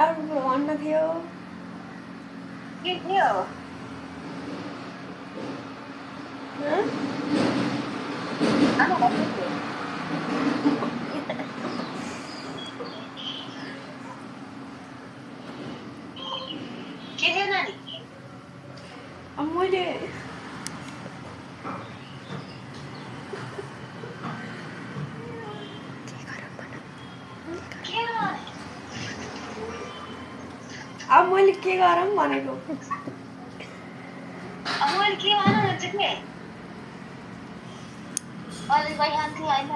अरू कुरो भन्न थियो के थियो आमा भन्नु थियो के थियो नानी अब मैले अब मैले के गरौँ भनेको अब मैले के भनौँ भन्छ के अलि भइहाल्थ्यो होइन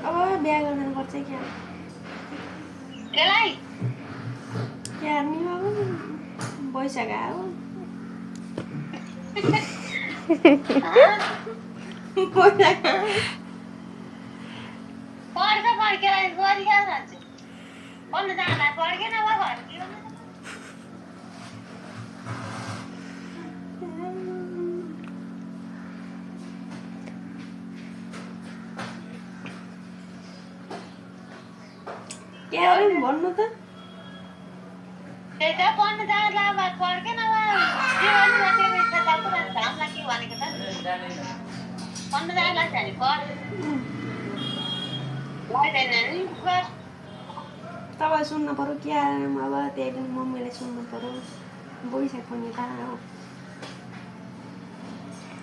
अब बिहा गर्नुपर्छ क्या त्यसलाई क्या नि अब भइसक्यो पढ्छ पढ्केलाई गरिहाल्छ भन्छ पढ्नु जाँदा पढ्केन अब घर के गर्नु के अरे भन्नु त त्यही त पढ्नु जाँदा अब पढ्केन अब के गर्नु बसेको इच्छा चल्छ हामीलाई के भनेको त पढ्नु जाँदा नि पढ लाग्दैन नि गर तपाईँ सुन्नु पर्यो के आएर अब त्यही पनि मम्मीले सुन्नु पर्यो भइसक्यो नि त अब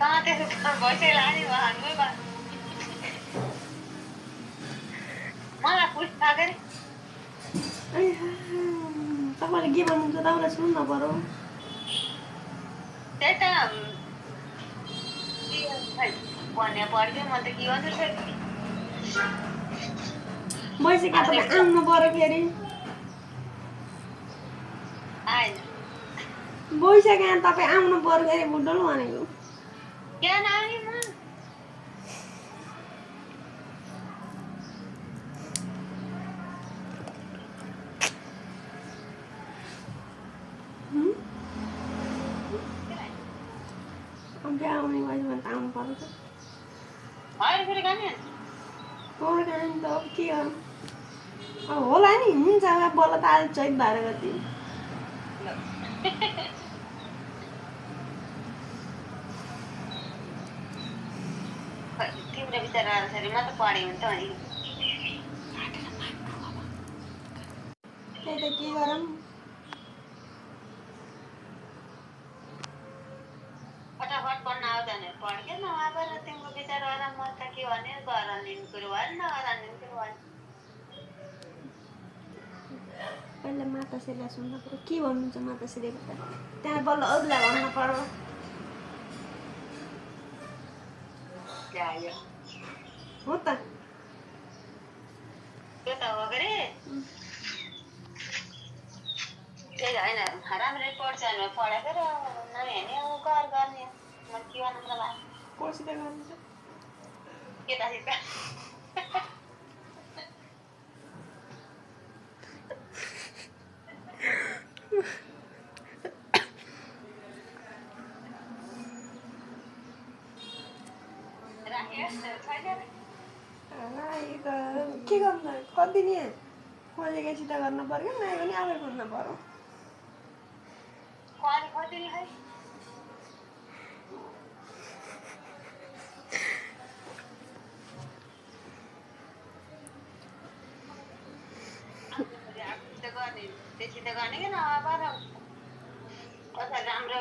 कहाँ त्यसो भइसक्यो लाने भन्नु मलाई पुस्छ के तपाईँले के भन्नुहुन्छ तपाईँलाई सुन्नु पर्यो त्यही त भन्ने पढ्यो म त के गर्नु सक्ने भइसक्यो तपाईँ आउनु पर्यो फेरि आएन भइसक्यो तपाईँ आउनु पर्यो फेरि बुढोल भनेको क्या नआउने म बिहा आउने भयो भने त आउनु पर्यो त होइन फेरि गाने पढ गाने त अब के गर्नु अब होला नि हुन्छ अब बल्ल त आज चैत भएर गति तिम्रो विचार अनुसार म त पढेँ हुन्छ नि त्यही त के गरौँ फटाफट पढ्न आउँदैन पढ्के नआएर तिम्रो विचार गर म त के भने गराउने कुरो भयो नगराउने कुरो भयो पहिला माताश्रीलाई सुन्नु पर्यो के भन्नुहुन्छ माताश्रीले त त्यहाँ बल्ल अरूलाई भन्नु पर्यो ल्यायो हो त त्यो त हो के रे त्यही होइन राम्ररी पढ्छ भने पढेको र नभए नि अब घर गर्ने म के गर्नु त भाइ कोसित गर्नुहुन्छ केटासित के गर्नु कति नि खोजेकोसित गर्नु पर्यो नआए पनि आफै खोज्नु पर्यो कति है त्यति त गर्ने कि नभएर कसै राम्रो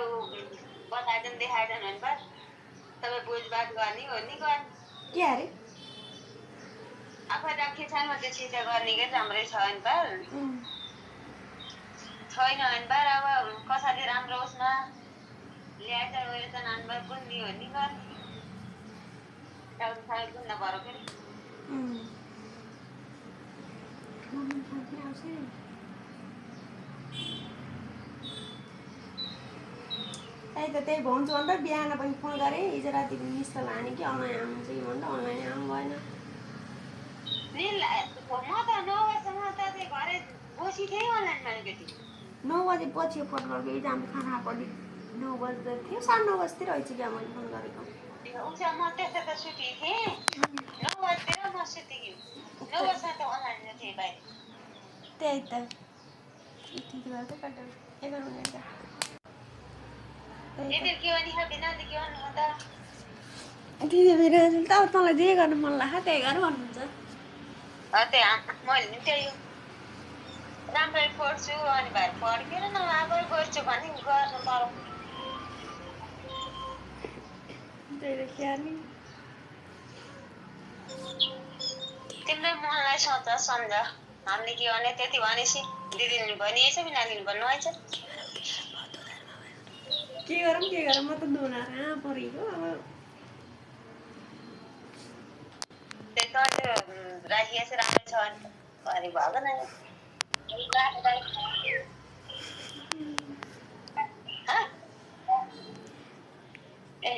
बताइदिनु देखाइदिनु भने बस सबै बुझबाद गर्ने हो नि गर्ने के अरे आफै राखी छैन त्यो चिज गर्ने कि राम्रै छ भने बार छैन भने बार अब कसैले राम्रो होस् न ल्याएछ गएर त नानबार बुझ्ने हो नि गर्ने टाउको बुझ्न पर्यो फेरि त्यही भन्छु अन्त बिहान पनि फोन गरेँ हिजो राति पनि मिस कल हाने कि अनलाइन आउनु चाहिँ भन्दा अनलाइन आउनु भएन म त 9 बजीसम्म त घरै बसी थिएँ अनलाइनमा अलिकति 9 बजे पछि फोन गरेको इक्जाम खाना पढि 9 बज्दै थियो 9:30 बजीतिर रहेछ क्या मैले फोन गरेको उसमा म त्यस्तो त सुतेको थिएँ 9 बजीतिर म सुतेको 9 बजीमा त अनलाइन थिएँ बाहिर त्यही त यति गर्दै कट्यो 11 मिनेट त दिदी के भने बिना के भन्नु त दिदी मेरो त अब तँलाई जे गर्नु मन लाग्छ त्यही गर भन्नुहुन्छ त्यहाँ मैले नि त्यही हो राम्ररी पढ्छु अनि भएर पढ्केर नआबै गर्छु भने गर्नु पर्यो त्यही त क्यार्नी तिमीलाई मनलाई सोच सम्झ हामीले के भने त्यति भनेपछि दिदीले भनिएछ बिनानीले भन्नुभएछ के गरौँ म त दुना कहाँ परेको अब त्यही त राखिएछ राम्रो छ भने भरे भएको न ए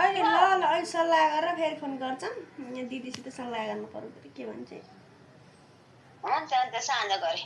अहिले ल अहिले सल्लाह गरेर फेरि फोन गर्छन् यहाँ दिदीसित सल्लाह गर्नु पर्यो के भन्छ हुन्छ अन्त साँझ गरे